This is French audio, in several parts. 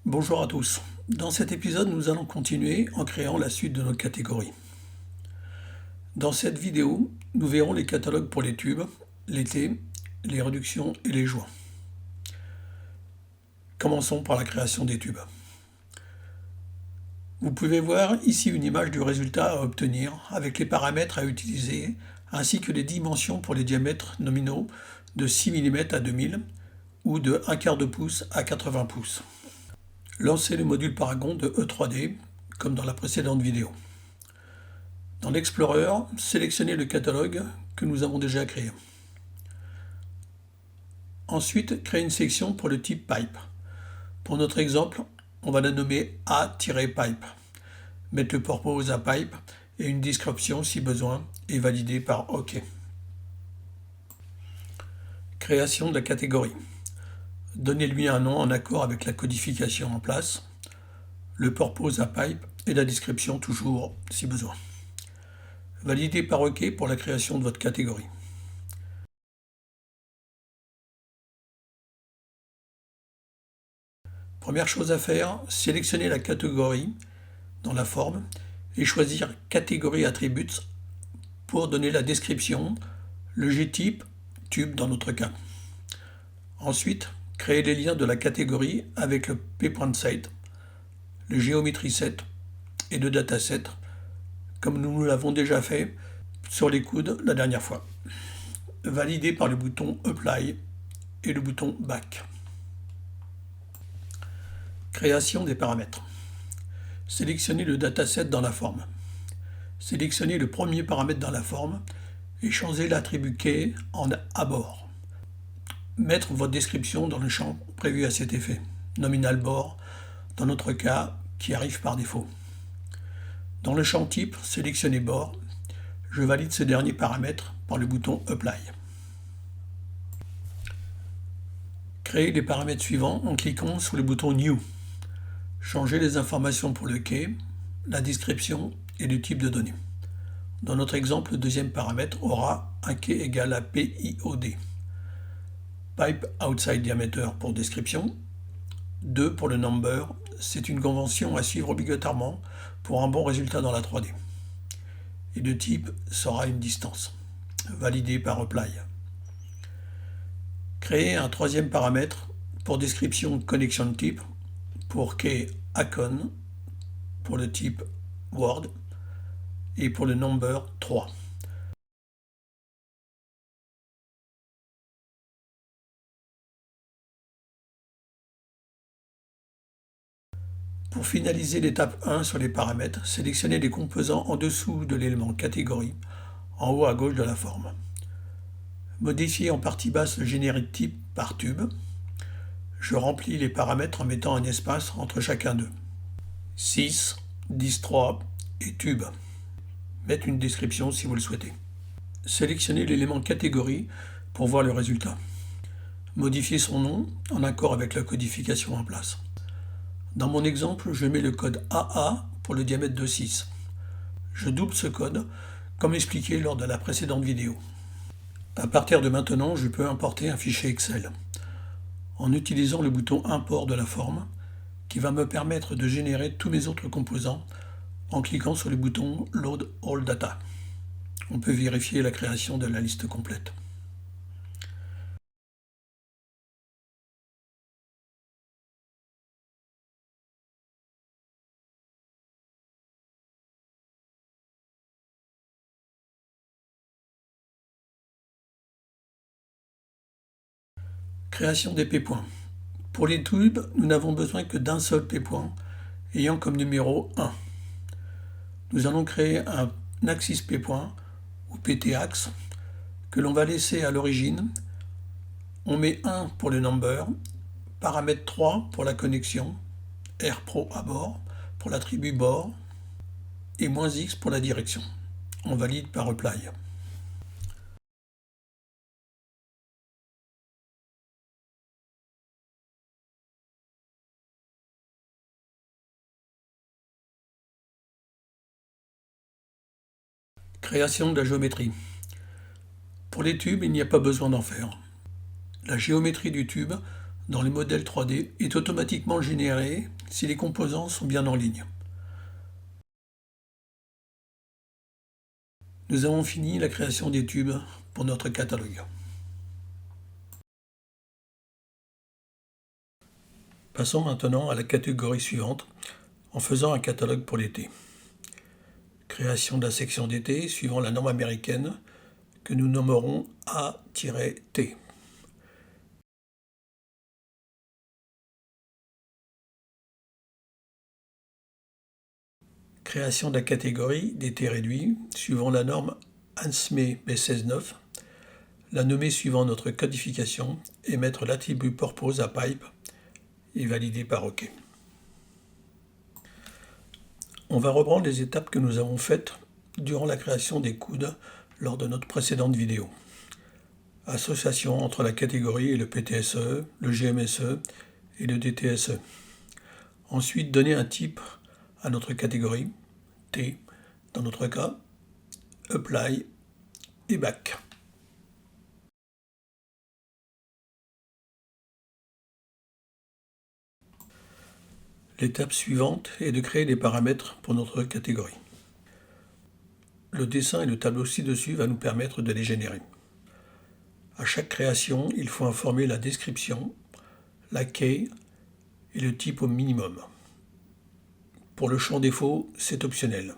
Bonjour à tous. Dans cet épisode, nous allons continuer en créant la suite de notre catégorie. Dans cette vidéo, nous verrons les catalogues pour les tubes, les T, les réductions et les joints. Commençons par la création des tubes. Vous pouvez voir ici une image du résultat à obtenir avec les paramètres à utiliser ainsi que les dimensions pour les diamètres nominaux de 6 mm à 2000 ou de 1/4 de pouce à 80 pouces. Lancez le module Paragon de E3D comme dans la précédente vidéo. Dans l'Explorer, sélectionnez le catalogue que nous avons déjà créé. Ensuite, créez une section pour le type pipe. Pour notre exemple, on va la nommer A-pipe. Mettre le purpose à pipe et une description si besoin et valider par OK. Création de la catégorie. Donnez-lui un nom en accord avec la codification en place, le purpose à pipe et la description toujours si besoin. Validez par OK pour la création de votre catégorie. Première chose à faire, sélectionnez la catégorie dans la forme et choisir Catégorie Attributes pour donner la description, le G-type, tube dans notre cas. Ensuite, créez les liens de la catégorie avec le p.set, le Geometry Set et le Dataset, comme nous l'avons déjà fait sur les coudes la dernière fois. Validez par le bouton Apply et le bouton Back. Création des paramètres. Sélectionnez le dataset dans la forme. Sélectionnez le premier paramètre dans la forme et changez l'attribut key en abord. Mettre votre description dans le champ prévu à cet effet, nominal bore, dans notre cas, qui arrive par défaut. Dans le champ type, sélectionnez bore. Je valide ce dernier paramètre par le bouton Apply. Créez les paramètres suivants en cliquant sur le bouton New. Changez les informations pour le key, la description et le type de données. Dans notre exemple, le deuxième paramètre aura un key égal à PIOD. Pipe Outside Diameter pour description. 2 pour le number, c'est une convention à suivre obligatoirement pour un bon résultat dans la 3D. Et le type sera une distance. Validé par Apply. Créez un troisième paramètre pour description connection type, pour key Acon, pour le type Word et pour le number 3. Pour finaliser l'étape 1 sur les paramètres, sélectionnez les composants en dessous de l'élément catégorie, en haut à gauche de la forme. Modifiez en partie basse le générique type par tube. Je remplis les paramètres en mettant un espace entre chacun d'eux. 6, 10.3 et tube. Mettre une description si vous le souhaitez. Sélectionnez l'élément catégorie pour voir le résultat. Modifiez son nom en accord avec la codification en place. Dans mon exemple, je mets le code AA pour le diamètre de 6. Je double ce code, comme expliqué lors de la précédente vidéo. À partir de maintenant, je peux importer un fichier Excel en utilisant le bouton Import de la forme, qui va me permettre de générer tous mes autres composants en cliquant sur le bouton Load All Data. On peut vérifier la création de la liste complète. Création des P-points. Pour les tubes, nous n'avons besoin que d'un seul P-point, ayant comme numéro 1. Nous allons créer un axis P-point, ou PT-axe, que l'on va laisser à l'origine. On met 1 pour le number, paramètre 3 pour la connexion, RPro à bord pour l'attribut bord, et -x pour la direction. On valide par Apply. Création de la géométrie. Pour les tubes, il n'y a pas besoin d'en faire. La géométrie du tube dans le modèle 3D est automatiquement généré si les composants sont bien en ligne. Nous avons fini la création des tubes pour notre catalogue. Passons maintenant à la catégorie suivante en faisant un catalogue pour l'été. Création de la section d'été suivant la norme américaine que nous nommerons A-T. Création de la catégorie d'été réduit suivant la norme ANSME B169, la nommer suivant notre codification et mettre l'attribut purpose à pipe et valider par OK. On va reprendre les étapes que nous avons faites durant la création des coudes lors de notre précédente vidéo. Association entre la catégorie et le PTSE, le GMSE et le DTSE. Ensuite, donner un type à notre catégorie, T, dans notre cas, Apply et Back. L'étape suivante est de créer les paramètres pour notre catégorie. Le dessin et le tableau ci-dessus va nous permettre de les générer. À chaque création, il faut informer la description, la key et le type au minimum. Pour le champ défaut, c'est optionnel.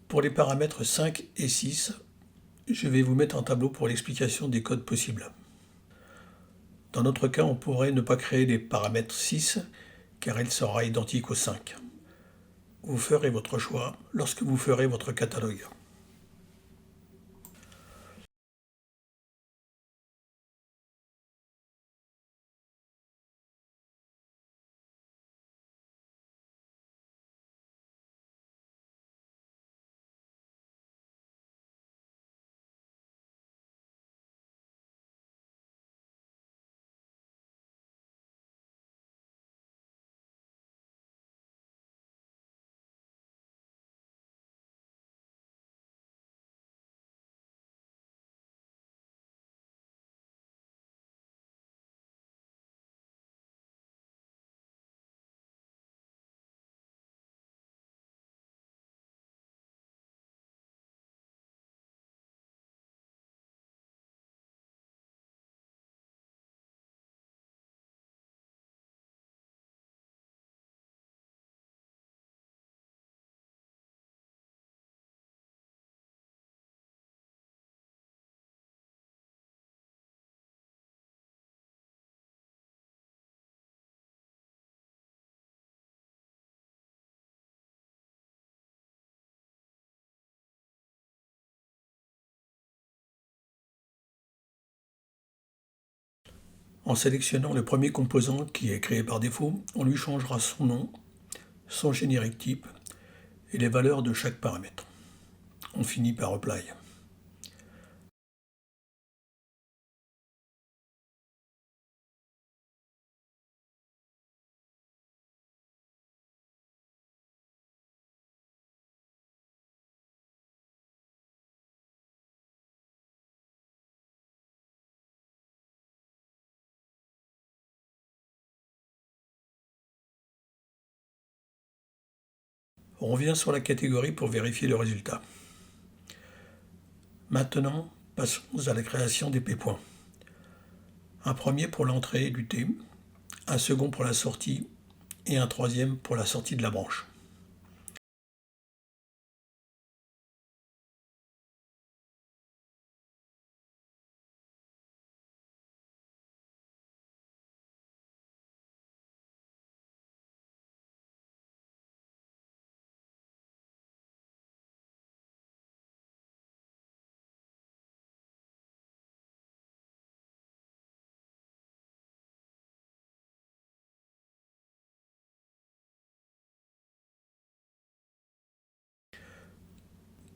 Pour les paramètres 5 et 6, je vais vous mettre un tableau pour l'explication des codes possibles. Dans notre cas, on pourrait ne pas créer les paramètres 6 car il sera identique au 5. Vous ferez votre choix lorsque vous ferez votre catalogue. En sélectionnant le premier composant qui est créé par défaut, on lui changera son nom, son générique type et les valeurs de chaque paramètre. on finit par apply. On revient sur la catégorie pour vérifier le résultat. Maintenant, passons à la création des P-points. Un premier pour l'entrée du T, un second pour la sortie et un troisième pour la sortie de la branche.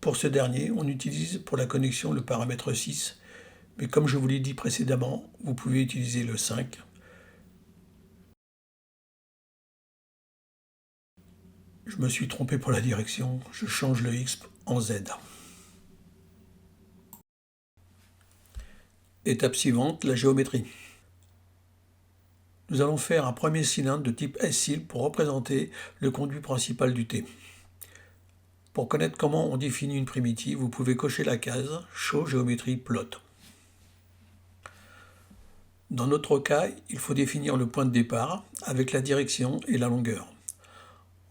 Pour ce dernier, on utilise pour la connexion le paramètre 6, mais comme je vous l'ai dit précédemment, vous pouvez utiliser le 5. Je me suis trompé pour la direction, je change le X en Z. Étape suivante, la géométrie. Nous allons faire un premier cylindre de type S-Cil pour représenter le conduit principal du T. Pour connaître comment on définit une primitive, vous pouvez cocher la case « Show géométrie plot ». Dans notre cas, il faut définir le point de départ avec la direction et la longueur.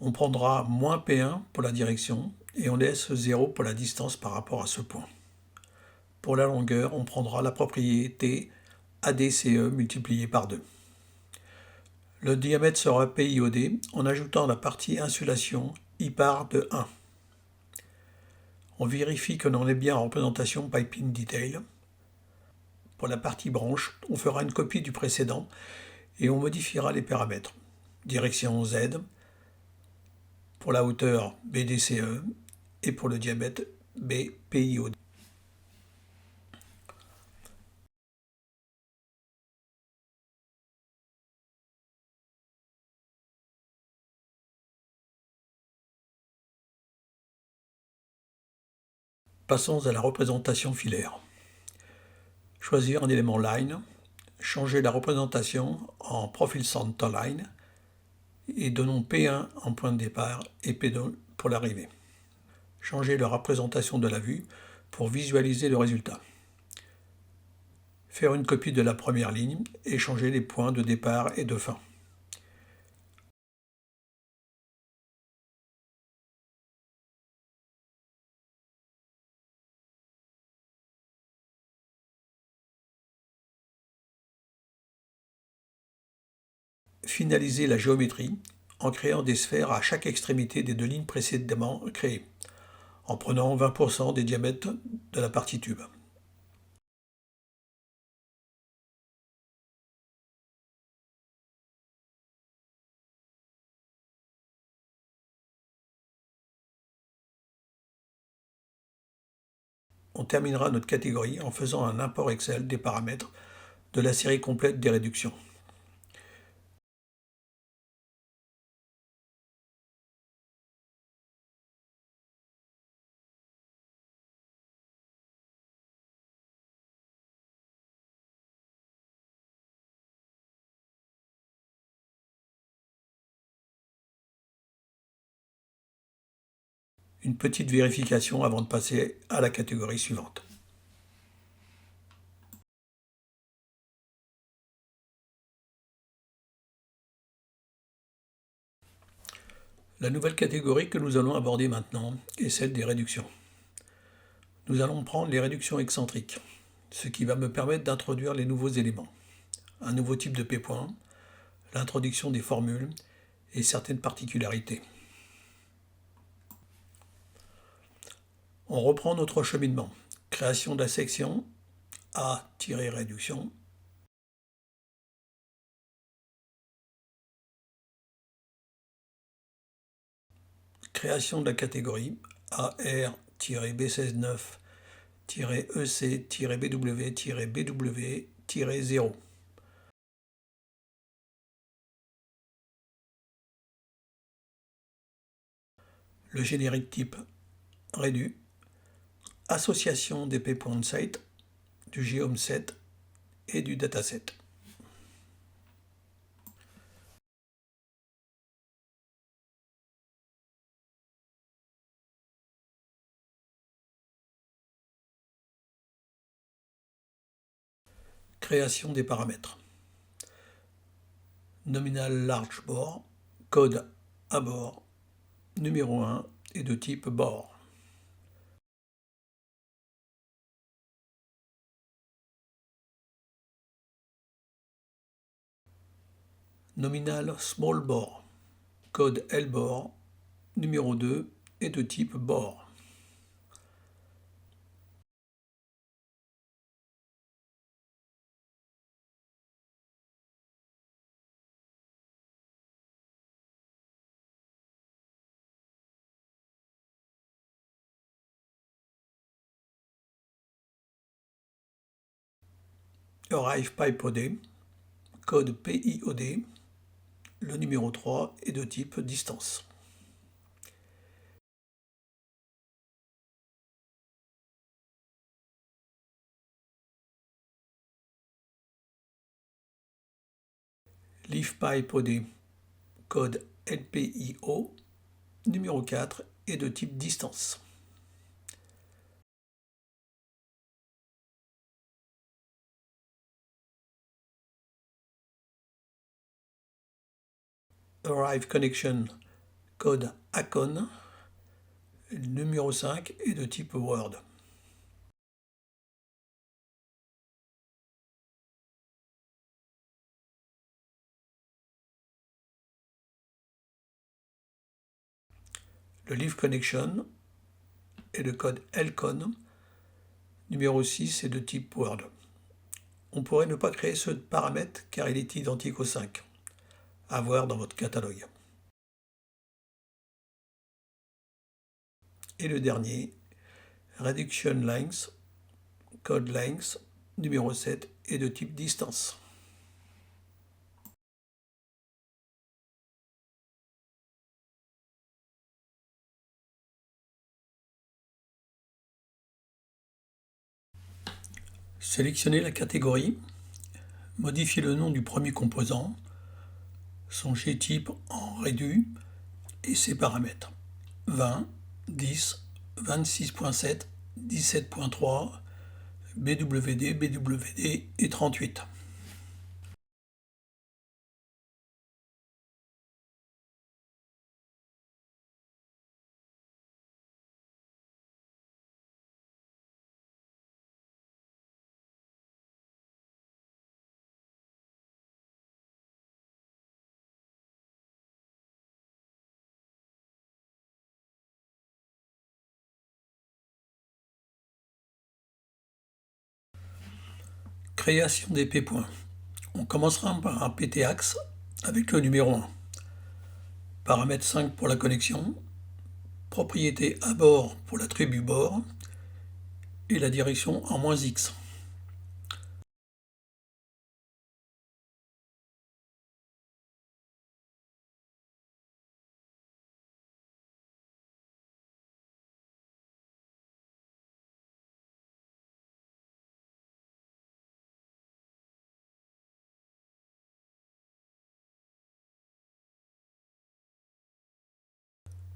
On prendra -P1 pour la direction et on laisse 0 pour la distance par rapport à ce point. Pour la longueur, on prendra la propriété ADCE multiplié par 2. Le diamètre sera PIOD en ajoutant la partie insulation I par de 1. On vérifie que l'on est bien en représentation Piping Detail. Pour la partie branche, on fera une copie du précédent et on modifiera les paramètres. Direction Z, pour la hauteur BDCE et pour le diamètre BPIOD. Passons à la représentation filaire. Choisir un élément line, changer la représentation en profil centerline et donnons P1 en point de départ et P2 pour l'arrivée. Changer la représentation de la vue pour visualiser le résultat. Faire une copie de la première ligne et changer les points de départ et de fin. Finaliser la géométrie en créant des sphères à chaque extrémité des deux lignes précédemment créées, en prenant 20% des diamètres de la partie tube. On terminera notre catégorie en faisant un import Excel des paramètres de la série complète des réductions. Une petite vérification avant de passer à la catégorie suivante. La nouvelle catégorie que nous allons aborder maintenant est celle des réductions. Nous allons prendre les réductions excentriques, ce qui va me permettre d'introduire les nouveaux éléments. Un nouveau type de P-point, l'introduction des formules et certaines particularités. On reprend notre cheminement. Création de la section A-réduction. Création de la catégorie AR B169-EC-BW-BW-0. Le générique type Redu, association des p-points site, du geom set et du dataset. Création des paramètres. Nominal large bore, code à bord, numéro 1 et de type bore. Nominal small bore, code LBOR, numéro 2 et de type bore. Arrive PipeOD, code PIOD, le numéro 3 est de type distance. Leaf PipeOD, code LPIO, numéro 4 est de type distance. Arrive Connection, code ACON, numéro 5 est de type Word. Le Leaf Connection et le code LCON, numéro 6 est de type Word. On pourrait ne pas créer ce paramètre car il est identique au 5. À voir dans votre catalogue. Et le dernier, Reduction Length, code length, numéro 7 est de type distance. Sélectionnez la catégorie, modifiez le nom du premier composant, son G-type en rédu et ses paramètres 20, 10, 26.7, 17.3, BWD, BWD et 38. Création des p-points. On commencera par un pt-axe avec le numéro 1. Paramètre 5 pour la connexion, propriété à bord pour l'attribut bord et la direction en -x.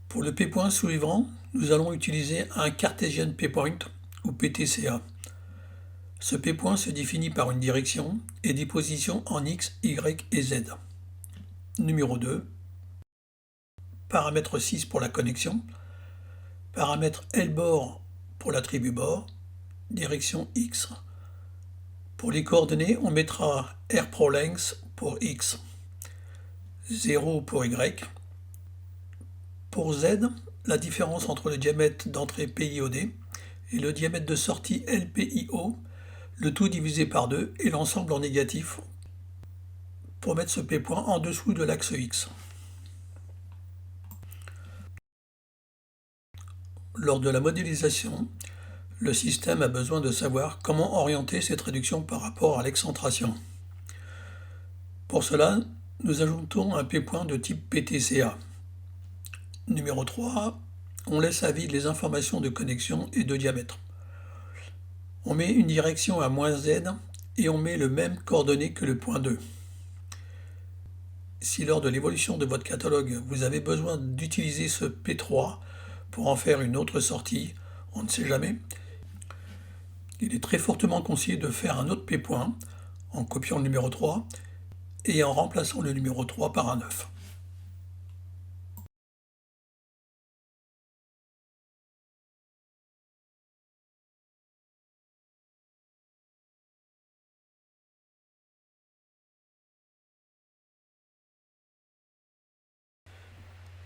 Pour le p-point suivant, nous allons utiliser un Cartesian p-point ou PTCA. Ce p-point se définit par une direction et des positions en x, y et z. Numéro 2. Paramètre 6 pour la connexion. Paramètre LBOR pour l'attribut bord. Direction x. Pour les coordonnées, on mettra rProLength pour x, 0 pour y. Pour z, la différence entre le diamètre d'entrée PIOD et le diamètre de sortie LPIO, le tout divisé par 2 et l'ensemble en négatif pour mettre ce p-point en dessous de l'axe X. Lors de la modélisation, le système a besoin de savoir comment orienter cette réduction par rapport à l'excentration. Pour cela, nous ajoutons un P-point de type PTCA. Numéro 3, on laisse à vide les informations de connexion et de diamètre. On met une direction à -z et on met le même coordonnée que le point 2. Si lors de l'évolution de votre catalogue, vous avez besoin d'utiliser ce P3 pour en faire une autre sortie, on ne sait jamais, il est très fortement conseillé de faire un autre P-point en copiant le numéro 3 et en remplaçant le numéro 3 par un 9.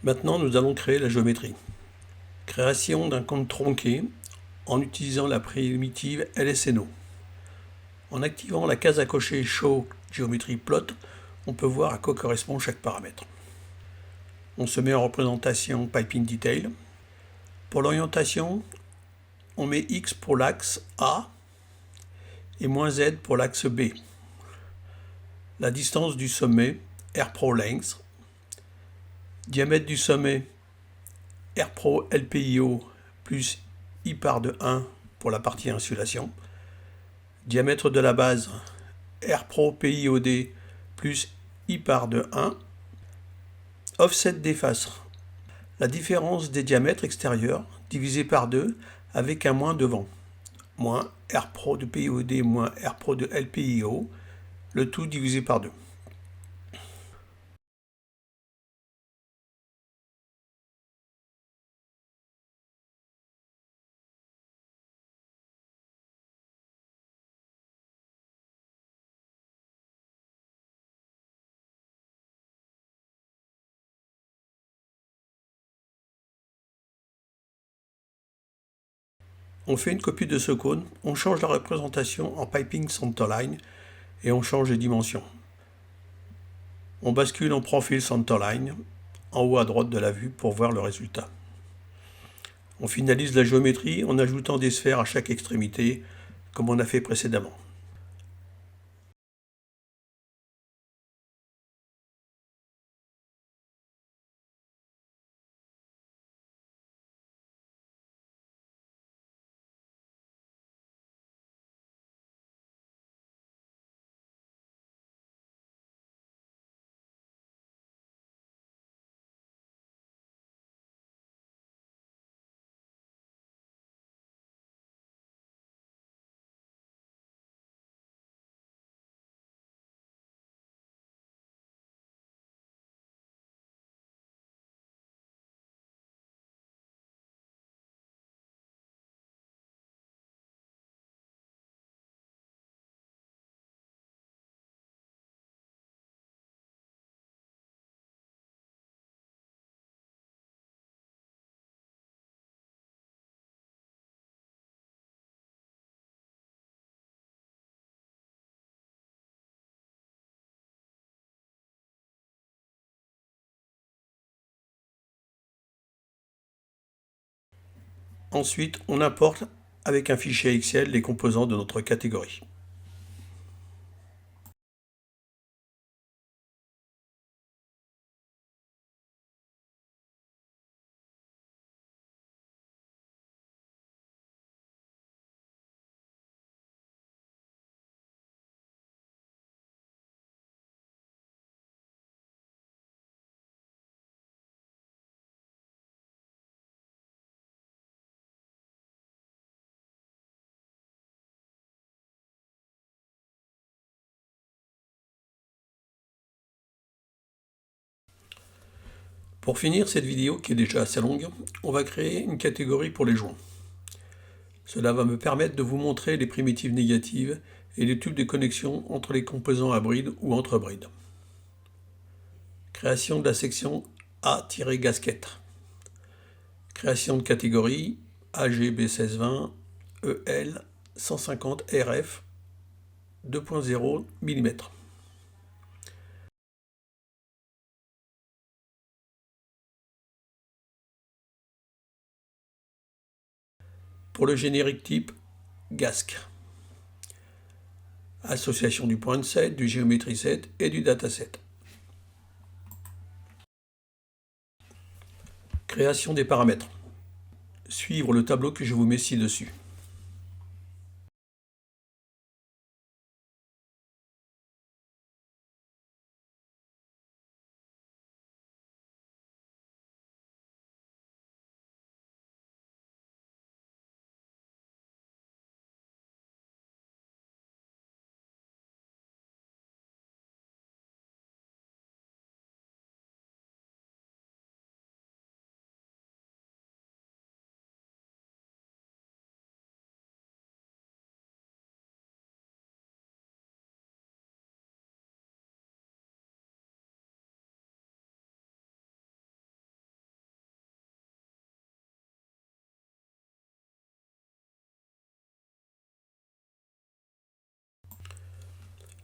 Maintenant, nous allons créer la géométrie. Création d'un compte tronqué en utilisant la primitive LSNO. En activant la case à cocher Show Geometry Plot, on peut voir à quoi correspond chaque paramètre. On se met en représentation Piping Detail. Pour l'orientation, on met X pour l'axe A et -Z pour l'axe B. La distance du sommet, R-Pro Length. Diamètre du sommet, R-Pro LPIO plus I par de 1 pour la partie insulation. Diamètre de la base, R-Pro PIOD plus I par de 1. Offset des faces, la différence des diamètres extérieurs divisé par 2 avec un moins devant. Moins R-Pro de PIOD moins R-Pro de LPIO, le tout divisé par 2. On fait une copie de ce cône, on change la représentation en Piping Centerline et on change les dimensions. On bascule en Profile Centerline en haut à droite de la vue pour voir le résultat. On finalise la géométrie en ajoutant des sphères à chaque extrémité, comme on a fait précédemment. Ensuite, on importe avec un fichier Excel les composants de notre catégorie. Pour finir cette vidéo qui est déjà assez longue, on va créer une catégorie pour les joints. Cela va me permettre de vous montrer les primitives négatives et les tubes de connexion entre les composants à bride ou entre brides. Création de la section A-gasquette. Création de catégorie AGB1620 EL 150 RF 2.0 mm. pour le générique type GASC. Association du point set, du géométrie set et du dataset. Création des paramètres. Suivre le tableau que je vous mets ci-dessus.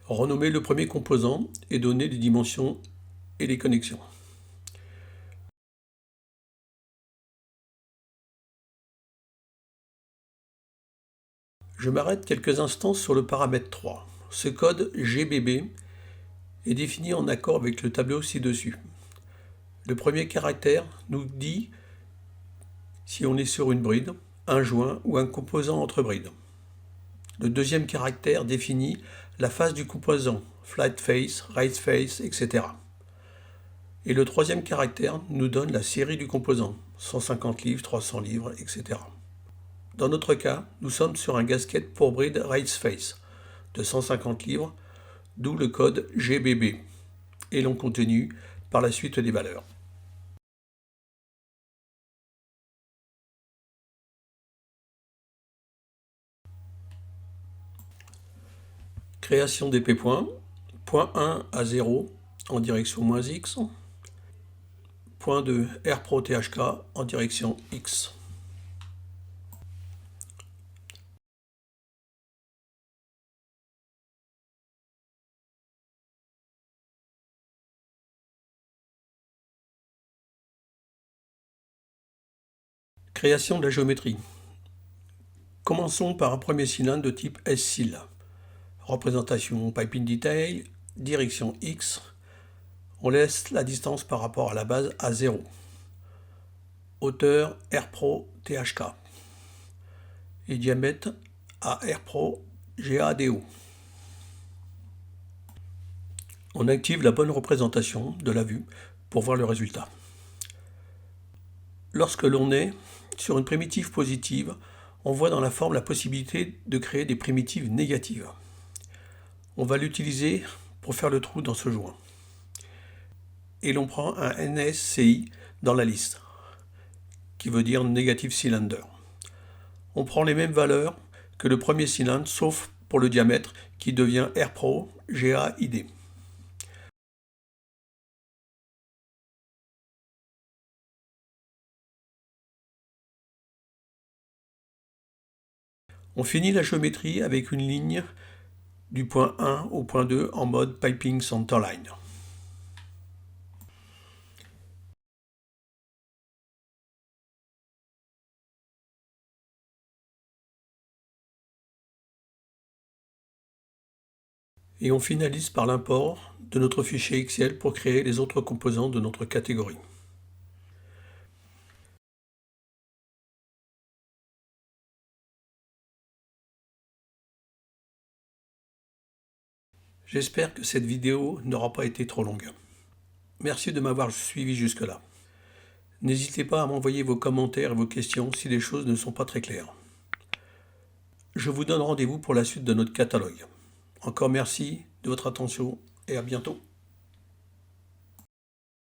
Renommer le premier composant et donner les dimensions et les connexions. Je m'arrête quelques instants sur le paramètre 3. Ce code GBB est défini en accord avec le tableau ci-dessus. Le premier caractère nous dit si on est sur une bride, un joint ou un composant entre brides. Le deuxième caractère définit la face du composant, flat face, right face, etc. Et le troisième caractère nous donne la série du composant, 150 livres, 300 livres, etc. Dans notre cas, nous sommes sur un gasket pour bride right face de 150 livres, d'où le code GBB, et l'on continue par la suite des valeurs. Création des P-points, point 1 à 0 en direction moins X, point 2 RPRO THK en direction X. Création de la géométrie. Commençons par un premier cylindre de type S-Sil. Représentation Piping Detail, direction X. On laisse la distance par rapport à la base à 0. Hauteur RPRO THK. Et diamètre à RPRO GADO. On active la bonne représentation de la vue pour voir le résultat. Lorsque l'on est sur une primitive positive, on voit dans la forme la possibilité de créer des primitives négatives. On va l'utiliser pour faire le trou dans ce joint. Et l'on prend un NSCI dans la liste, qui veut dire Negative Cylinder. On prend les mêmes valeurs que le premier cylindre, sauf pour le diamètre, qui devient RPRO GAID. On finit la géométrie avec une ligne du point 1 au point 2 en mode Piping Centerline. Et on finalise par l'import de notre fichier Excel pour créer les autres composants de notre catégorie. J'espère que cette vidéo n'aura pas été trop longue. Merci de m'avoir suivi jusque-là. N'hésitez pas à m'envoyer vos commentaires et vos questions si les choses ne sont pas très claires. Je vous donne rendez-vous pour la suite de notre catalogue. Encore merci de votre attention et à bientôt.